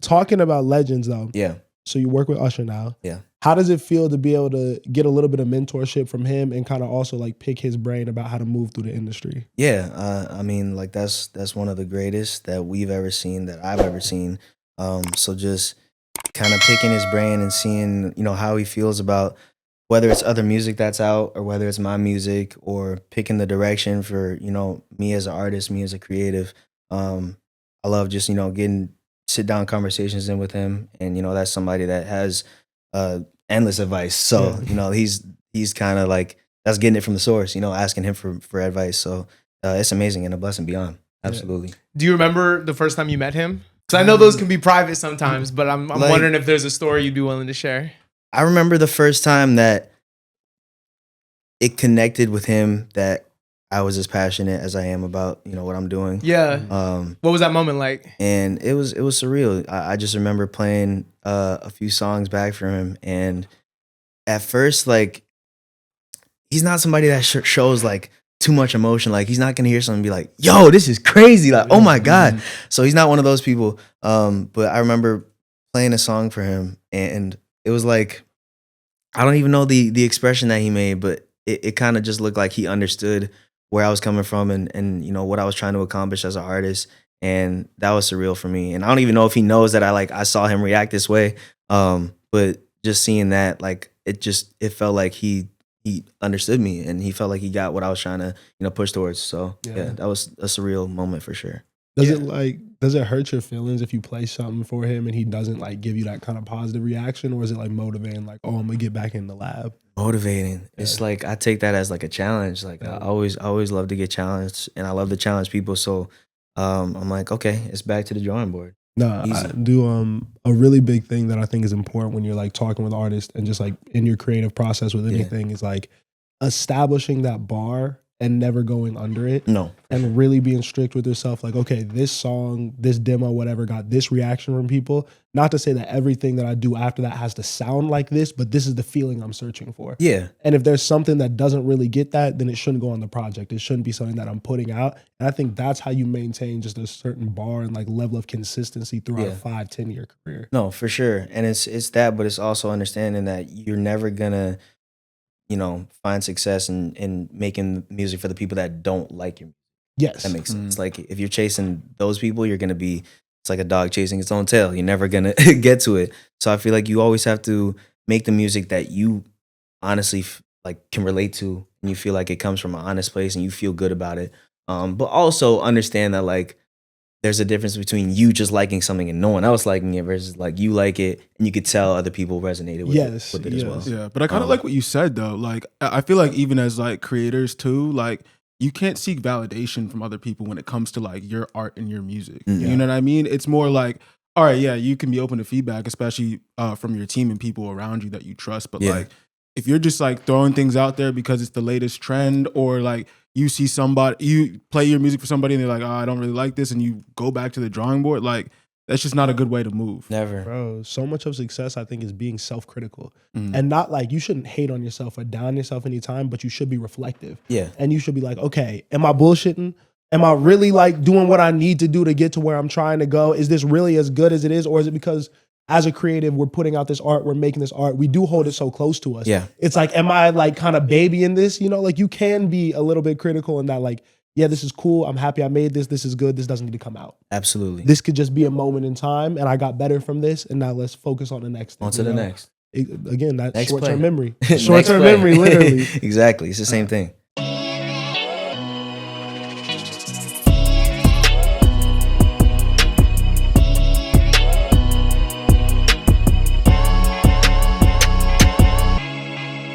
Talking about legends though. Yeah. So you work with Usher now. Yeah. How does it feel to be able to get a little bit of mentorship from him and kind of also like pick his brain about how to move through the industry? Yeah, I mean, like that's one of the greatest that we've ever seen, that I've ever seen. So just kind of picking his brain and seeing, how he feels about whether it's other music that's out or whether it's my music, or picking the direction for, me as an artist, me as a creative. I love just, getting sit down conversations in with him. And, that's somebody that has endless advice. So, he's kind of like, that's getting it from the source, asking him for advice. So it's amazing and a blessing beyond. Absolutely. Do you remember the first time you met him? Because I know those can be private sometimes, but I'm like, wondering if there's a story you'd be willing to share. I remember the first time that it connected with him, that I was as passionate as I am about, what I'm doing. Yeah. What was that moment like? And it was surreal. I just remember playing a few songs back for him, and at first, like, he's not somebody that shows like too much emotion. Like, he's not gonna hear something and be like, "Yo, this is crazy!" Like, "Oh my god!" So he's not one of those people. But I remember playing a song for him, and it was like, I don't even know the expression that he made, but it kind of just looked like he understood where I was coming from, and what I was trying to accomplish as an artist. And that was surreal for me. And I don't even know if he knows that I saw him react this way. But just seeing that, like, it felt like he understood me, and he felt like he got what I was trying to, push towards. So yeah, that was a surreal moment for sure. Does it hurt your feelings if you play something for him and he doesn't like give you that kind of positive reaction, or is it like motivating, like, oh, I'm gonna get back in the lab? Motivating. Yeah. It's like, I take that as like a challenge. Like, I always love to get challenged, and I love to challenge people. So I'm like, okay, it's back to the drawing board. No, I do a really big thing that I think is important when you're like talking with artists and just like in your creative process with anything is like establishing that bar and never going under it. No. And really being strict with yourself. Like, okay, this song, this demo, whatever, got this reaction from people. Not to say that everything that I do after that has to sound like this, but this is the feeling I'm searching for. Yeah. And if there's something that doesn't really get that, then it shouldn't go on the project. It shouldn't be something that I'm putting out. And I think that's how you maintain just a certain bar and like level of consistency throughout a 5-10 year career. No, for sure. And it's that, but it's also understanding that you're never gonna, find success in making music for the people that don't like your music. Yes. That makes sense. Like, if you're chasing those people, you're gonna be, it's like a dog chasing its own tail. You're never gonna get to it. So I feel like you always have to make the music that you honestly like can relate to, and you feel like it comes from an honest place and you feel good about it. But also understand that, like, there's a difference between you just liking something and no one else liking it versus like you like it and you could tell other people resonated with it as well. Yeah, but I kind of like what you said though. Like, I feel like even as like creators too, like, you can't seek validation from other people when it comes to like your art and your music. You know what I mean? It's more like, all right, yeah, you can be open to feedback, especially from your team and people around you that you trust. But like, if you're just like throwing things out there because it's the latest trend, or like you see somebody, you play your music for somebody and they're like, oh, I don't really like this, and you go back to the drawing board, like, that's just not a good way to move. Never. Bro, so much of success, I think, is being self-critical. And not like, you shouldn't hate on yourself or down yourself anytime, but you should be reflective. Yeah. And you should be like, okay, am I bullshitting? Am I really like doing what I need to do to get to where I'm trying to go? Is this really as good as it is? Or is it because as a creative, we're putting out this art, we're making this art, we do hold it so close to us. Yeah. It's like, am I like kind of babying this? Like, you can be a little bit critical in that, like, yeah, this is cool. I'm happy I made this. This is good. This doesn't need to come out. Absolutely. This could just be a moment in time, and I got better from this, and now let's focus on the next thing. On to the next. Again, that's Next short-term play. memory. Short-term memory, literally. Exactly. It's the same thing.